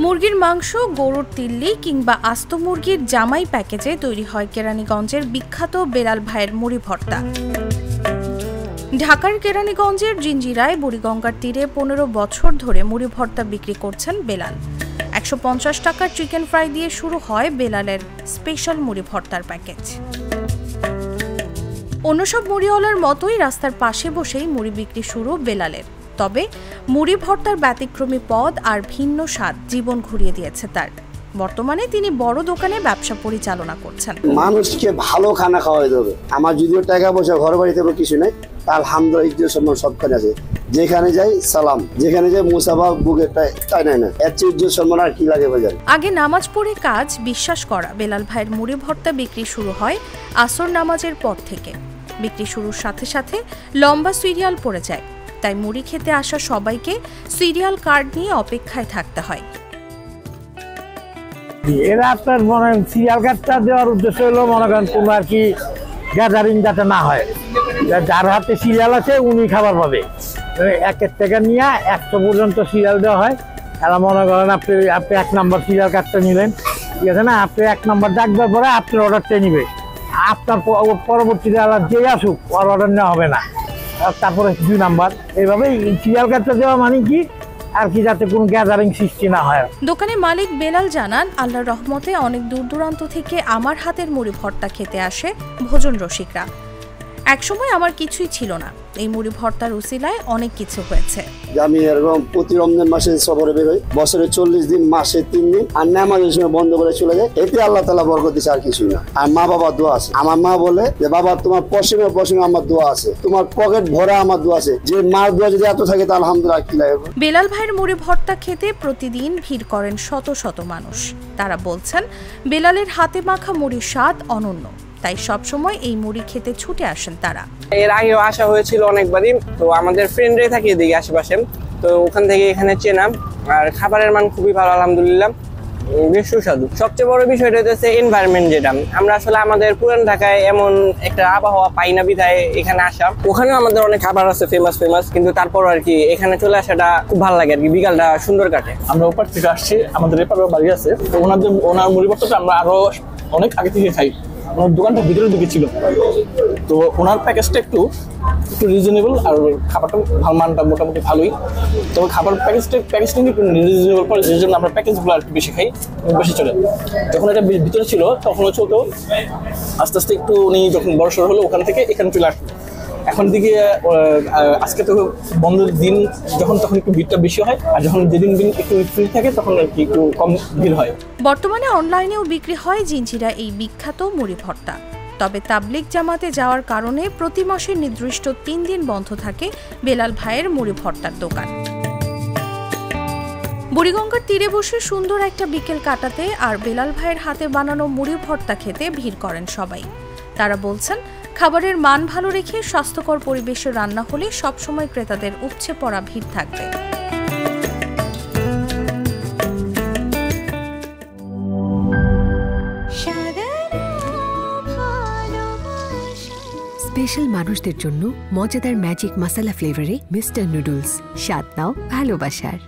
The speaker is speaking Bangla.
মুরগির মাংস, গরুর তিল্লি কিংবা আস্ত মুরগির জামাই প্যাকেজে তৈরি হয় কেরানীগঞ্জের বিখ্যাত বেলাল ভাইয়ের মুড়ি ভর্তা। ঢাকার কেরানীগঞ্জের জিঞ্জিরায় বুড়িগঙ্গার তীরে 15 বছর ধরে মুড়ি ভর্তা বিক্রি করছেন বেলাল। 150 টাকার চিকেন ফ্রাই দিয়ে শুরু হয় বেলালের স্পেশাল মুড়ি ভর্তার প্যাকেজ। অন্য সব মুড়িওয়ালার মতোই রাস্তার পাশে বসেই মুড়ি বিক্রি শুরু বেলালের। তবে মুড়ি ভর্তার ব্যতিক্রমী পদ আর ভিন্ন স্বাদ জীবন ঘুরিয়ে দিয়েছে তার। বর্তমানে তিনি বড় দোকানে ব্যবসা পরিচালনা করছেন। মানুষকে ভালো খানা খাওয়াই দেবে। আমার যদিও টাকা পয়সা ঘর বাড়িতে কিছু নেই, আলহামদুলিল্লাহ সবখানে আছে। যেখানে যাই সালাম, যেখানে যাই মুসাফা বুকে তাই না এর চেয়ে সম্মান আর কি লাগে বাজার। আগে নামাজ পড়ে কাজ বিশ্বাস করা বেলাল ভাইয়ের মুড়ি ভর্তা বিক্রি শুরু হয় আসর নামাজের পর থেকে। বিক্রি শুরুর সাথে সাথে লম্বা সিরিয়াল পড়ে যায়, তাই মুড়ি খেতে আসা সবাইকে সিরিয়াল কার্ড নিয়ে অপেক্ষায় থাকতে হয়। এরা আপনার মনে সিরিয়াল কার্ডটা দেওয়ার উদ্দেশ্য হলো মনে করেন কোনো আর কি গ্যাদারিং যাতে না হয়, যার হাতে সিরিয়াল আছে উনি খাবার পাবে। 1 টাকা নিয়ে 100 পর্যন্ত সিরিয়াল দেওয়া হয়। এরা মনে করেন আপনি 1 নম্বর সিরিয়াল কার্ডটা নিলেন, ঠিক আছে না, আপনি 1 নম্বর ডাকবার পরে আপনার অর্ডারটা নিবে। আপনার পরবর্তীতে আলাদা যে আসুক ওর অর্ডার নেওয়া হবে না, তারপরে 2 নাম্বার। এইভাবে সিরিয়াল কার্ডটা দেওয়া মানে কি আর কি যাতে কোনো গ্যাদারিং সৃষ্টি না হয়। দোকানে মালিক বেলাল জানান, আল্লাহর রহমতে অনেক দূর দূরান্ত থেকে আমার হাতের মুড়ি ভর্তা খেতে আসে ভোজন রসিকরা। একসময় আমার কিছুই ছিল না, এই মুড়ি ভর্তার উসিলায় অনেক কিছু হয়েছে। আমি এরকম প্রতি রমজান মাসে সফরে বের হই, বছরে 40 দিন, মাসে 3 দিন, আর নামাজের সময় বন্ধ করে চলে যায়। এতে আল্লাহ তাআলা বরকত দিয়েছে, আর কিছুই না। আর মা বাবার দোয়া আছে। আমার মা বলে যে বাবা তোমার পশ্চিমে আমার দোয়া আছে, তোমার পকেট ভরা আমার দোয়া আছে। যে মার দোয়া যদি এত থাকে তা আলহামদুলিল্লাহ কি লাগে। বেলাল ভাইয়ের মুড়ি ভর্তা খেতে প্রতিদিন ভিড় করেন শত শত মানুষ। তারা বলছেন বেলালের হাতে মাখা মুড়ির স্বাদ অনন্য, তাই সবসময় এই মুড়ি খেতে ছুটে আসেন তারা। এর আগেও আসা হয়েছিল অনেকবারই, তো আমাদের ফ্রেন্ডরাই থাকে এদিকে আশেপাশে, তো ওখান থেকে এখানে চেনাম। আর খাবারের মান খুবই ভালো আলহামদুলিল্লাহ, বেশ সুস্বাদু। সবচেয়ে বড় বিষয়টা হচ্ছে এনভায়রনমেন্ট, যেটা আমরা আসলে আমাদের পুরান ঢাকায় এমন একটা আবহাওয়া পাই না বিধায় এখানে আসা। ওখানেও আমাদের অনেক খাবার আছে ফেমাস, কিন্তু তারপর আর কি এখানে চলে আসাটা খুব ভালো লাগে আর কি, বিকালটা সুন্দর কাটে। আমরা ওপার থেকে আসছি, আমাদের এপারেও বাড়ি আছে, তো ওনার মুড়ি ভর্তাটা আমরা আরো অনেক আগে থেকে খাই। ওনার দোকানটা ভিতরের দিকে ছিল, তো ওনার প্যাকেজটা একটু রিজনেবল আর খাবারটা মানটা মোটামুটি ভালোই। তবে খাবার প্যাকেজটা একটু রিজনেবল পড়ে, যে জন্য আমরা প্যাকেজগুলো আর বেশি খাই, বেশি চলে। যখন এটা ভিতরে ছিল তখনও চলতো, আস্তে আস্তে একটু উনি যখন বড়সড় হলো ওখান থেকে এখানে চলে আসলো। এখন দিকে আজকে তো বন্ধের দিন, যখন তখন একটু ভিড়টা বেশি হয়, আর যখন যেদিন একটু ফ্রি থাকে তখন আর কি একটু কম ভিড় হয়। বর্তমানে অনলাইনেও বিক্রি হয় জিঞ্জিরা এই বিখ্যাত মুড়ি ভর্তা। তবে তাবলিগ জামাতে যাওয়ার কারণে প্রতি মাসে নির্দিষ্ট 3 দিন বন্ধ থাকে বেলাল ভাইয়ের মুড়ি ভর্তার দোকান। বুড়িগঙ্গার তীরে বসে সুন্দর একটা বিকেল কাটাতে আর বেলাল ভাইয়ের হাতে বানানো মুড়ি ভর্তা খেতে ভিড় করেন সবাই। তারা বলছেন, খাবারের মান ভালো রেখে স্বাস্থ্যকর পরিবেশে রান্না হলে সবসময় ক্রেতাদের উপচে পড়া ভিড় থাকবে। স্পেশাল মানুষদের জন্য মজাদার ম্যাজিক মশলা ফ্লেভারে মিস্টার নুডলস। স্বাদ নাও ভালোবাসার।